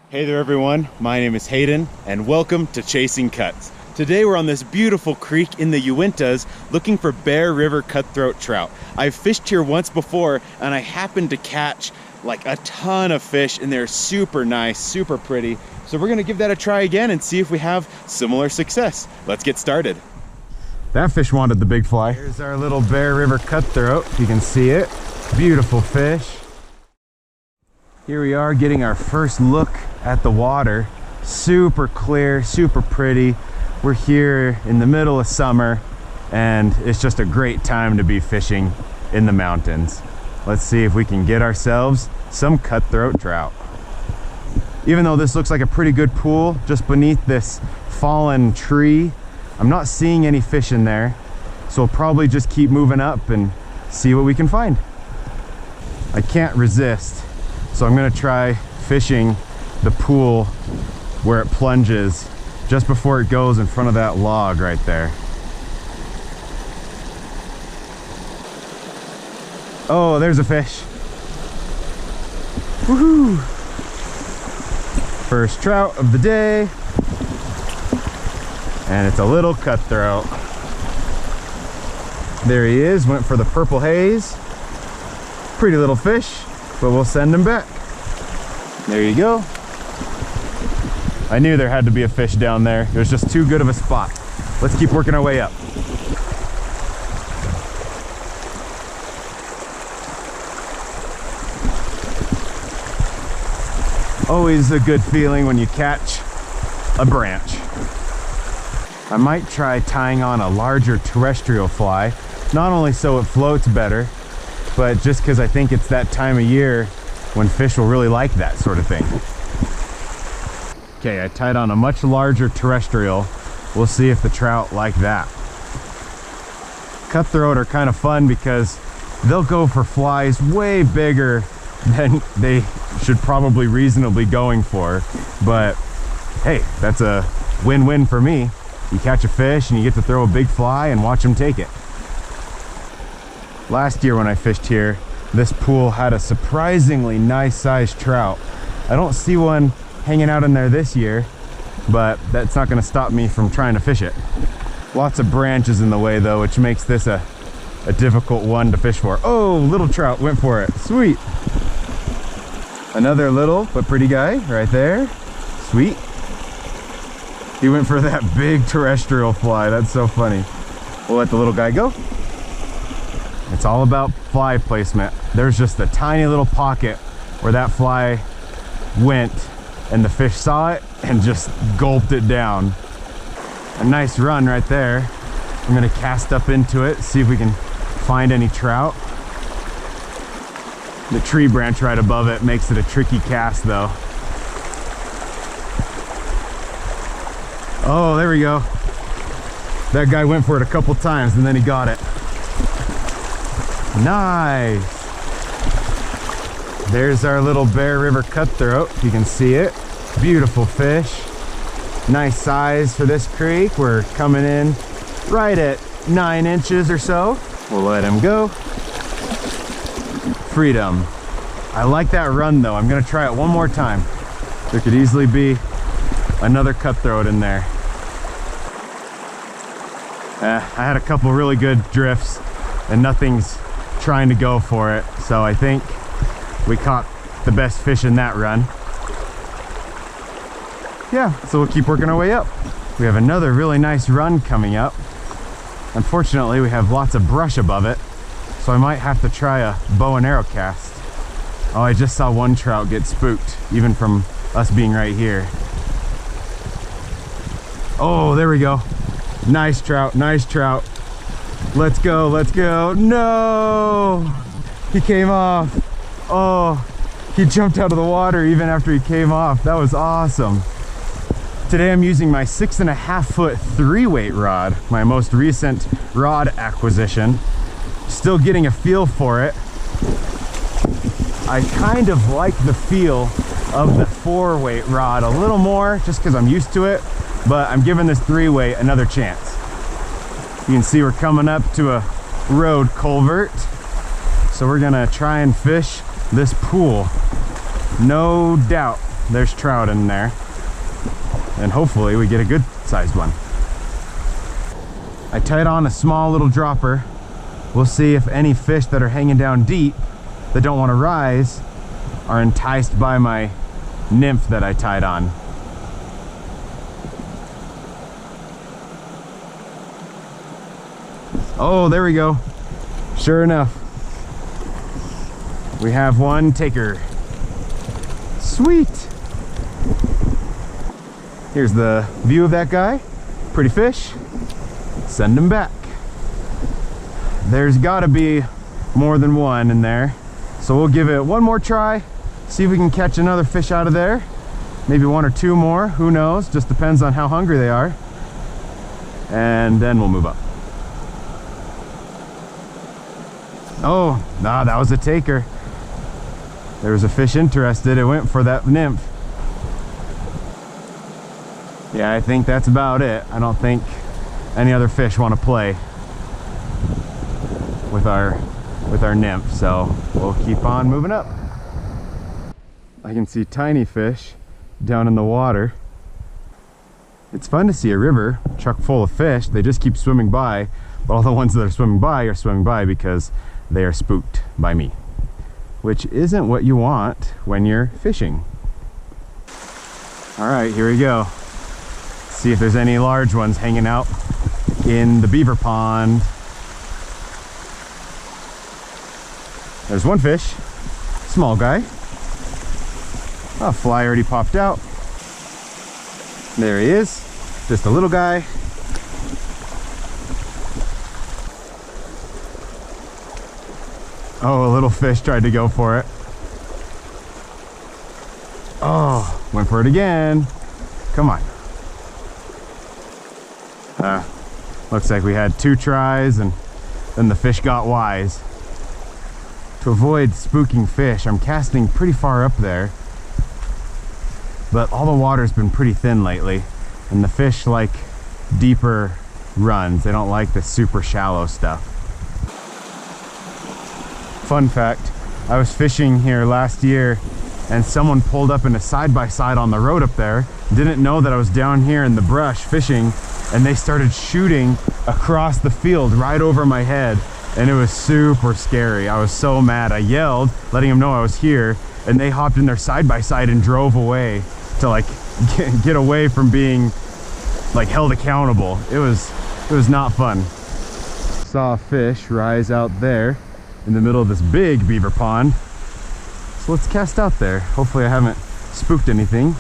Hey there everyone, my name is Hayden and welcome to Chasing Cuts. Today we're on this beautiful creek in the Uintas looking for Bear River cutthroat trout. I've fished here once before and I happened to catch like a ton of fish and they're super nice, super pretty. So we're gonna give that a try again and see if we have similar success. Let's get started. That fish wanted the big fly. Here's our little Bear River cutthroat, you can see it. Beautiful fish. Here we are getting our first look at the water. Super clear, super pretty. We're here in the middle of summer and it's just a great time to be fishing in the mountains. Let's see if we can get ourselves some cutthroat trout. Even though this looks like a pretty good pool just beneath this fallen tree, I'm not seeing any fish in there. So we'll probably just keep moving up and see what we can find. I can't resist. So I'm gonna try fishing the pool where it plunges just before it goes in front of that log right there. Oh, there's a fish. Woohoo! First trout of the day. And it's a little cutthroat. There he is, went for the purple haze. Pretty little fish. But we'll send him back. There you go. I knew there had to be a fish down there. It was just too good of a spot. Let's keep working our way up. Always a good feeling when you catch a branch. I might try tying on a larger terrestrial fly, not only so it floats better, but just because I think it's that time of year when fish will really like that sort of thing. Okay, I tied on a much larger terrestrial. We'll see if the trout like that. Cutthroat are kind of fun because they'll go for flies way bigger than they should probably reasonably going for. But hey, that's a win-win for me. You catch a fish and you get to throw a big fly and watch them take it. Last year when I fished here, this pool had a surprisingly nice sized trout. I don't see one hanging out in there this year, but that's not going to stop me from trying to fish it. Lots of branches in the way though, which makes this a difficult one to fish for. Oh, little trout went for it. Sweet. Another little but pretty guy right there. Sweet. He went for that big terrestrial fly. That's so funny. We'll let the little guy go. It's all about fly placement. There's just a tiny little pocket where that fly went and the fish saw it and just gulped it down. A nice run right there. I'm gonna cast up into it, see if we can find any trout. The tree branch right above it makes it a tricky cast though. Oh, there we go. That guy went for it a couple times and then he got it. Nice. There's our little Bear River cutthroat. You can see it. Beautiful fish. Nice size for this creek. We're coming in right at 9 inches or so. We'll let him go. Freedom. I like that run though. I'm gonna try it one more time. There could easily be another cutthroat in there. I had a couple really good drifts and nothing's trying to go for it, so I think we caught the best fish in that run. Yeah, so we'll keep working our way up. We have another really nice run coming up. Unfortunately, we have lots of brush above it, so I might have to try a bow and arrow cast. Oh, I just saw one trout get spooked, even from us being right here. Oh, there we go. Nice trout, nice trout. Let's go, let's go. No! He came off. Oh, he jumped out of the water even after he came off. That was awesome. Today I'm using my 6.5 foot 3-weight rod, my most recent rod acquisition. Still getting a feel for it. I kind of like the feel of the 4-weight rod a little more just because I'm used to it, but I'm giving this 3-weight another chance. You can see we're coming up to a road culvert. So we're gonna try and fish this pool. No doubt there's trout in there. And hopefully we get a good sized one. I tied on a small little dropper. We'll see if any fish that are hanging down deep that don't want to rise are enticed by my nymph that I tied on. Oh, there we go. Sure enough, we have one taker. Sweet. Here's the view of that guy. Pretty fish. Send him back. There's gotta be more than one in there. So we'll give it one more try. See if we can catch another fish out of there. Maybe one or two more, who knows? Just depends on how hungry they are. And then we'll move up. Oh, nah, that was a taker. There was a fish interested. It went for that nymph. Yeah, I think that's about it. I don't think any other fish want to play with our nymph, so we'll keep on moving up. I can see tiny fish down in the water. It's fun to see a river chock full of fish. They just keep swimming by, but all the ones that are swimming by because they are spooked by me, which isn't what you want when you're fishing. All right, here we go. See if there's any large ones hanging out in the beaver pond. There's one fish, small guy. A fly already popped out. There he is, just a little guy. Oh, a little fish tried to go for it. Oh, went for it again. Come on. Looks like we had 2 tries and then the fish got wise. To avoid spooking fish, I'm casting pretty far up there, but all the water's been pretty thin lately and the fish like deeper runs. They don't like the super shallow stuff. Fun fact, I was fishing here last year and someone pulled up in a side-by-side on the road up there, didn't know that I was down here in the brush fishing, and they started shooting across the field right over my head, and it was super scary. I was so mad. I yelled, letting them know I was here, and they hopped in their side-by-side and drove away to like get away from being like held accountable. It was not fun. Saw a fish rise out there in the middle of this big beaver pond. So let's cast out there. Hopefully I haven't spooked anything.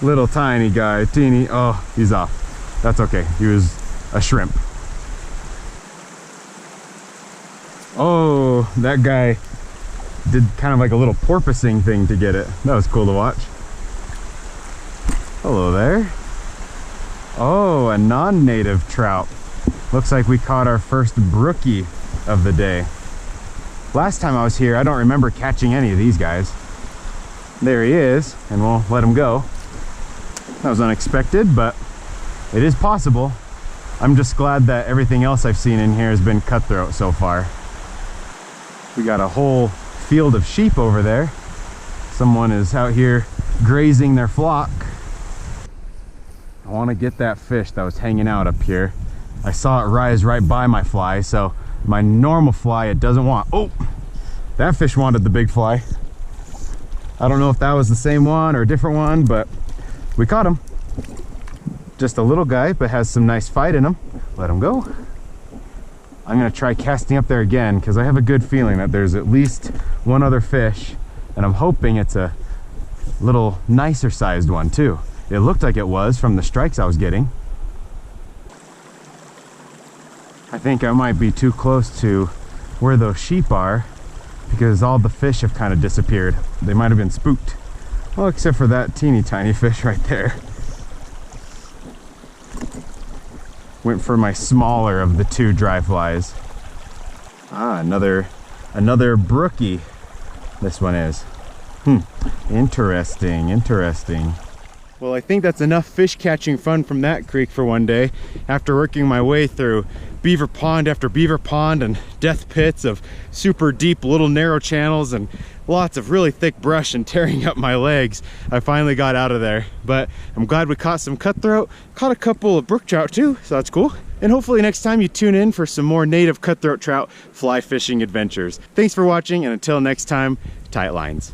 Little tiny guy, teeny. Oh, he's off. That's okay. He was a shrimp. Oh, that guy did kind of like a little porpoising thing to get it. That was cool to watch. Hello there. Oh, a non-native trout. Looks like we caught our first brookie of the day. Last time I was here, I don't remember catching any of these guys. There he is, and we'll let him go. That was unexpected, but it is possible. I'm just glad that everything else I've seen in here has been cutthroat so far. We got a whole field of sheep over there. Someone is out here grazing their flock. I want to get that fish that was hanging out up here. I saw it rise right by my fly, so my normal fly it doesn't want. Oh, that fish wanted the big fly. I don't know if that was the same one or a different one, but we caught him. Just a little guy, but has some nice fight in him. Let him go. I'm gonna try casting up there again because I have a good feeling that there's at least one other fish, and I'm hoping it's a little nicer sized one too. It looked like it was from the strikes I was getting. I think I might be too close to where those sheep are because all the fish have kind of disappeared. They might have been spooked. Well, except for that teeny tiny fish right there. Went for my smaller of the 2 dry flies. Ah, another brookie. This one is. Interesting, interesting. Well, I think that's enough fish catching fun from that creek for one day. After working my way through beaver pond after beaver pond and death pits of super deep little narrow channels and lots of really thick brush and tearing up my legs, I finally got out of there. But I'm glad we caught some cutthroat, caught a couple of brook trout too, so that's cool. And hopefully next time you tune in for some more native cutthroat trout fly fishing adventures. Thanks for watching, and until next time, tight lines.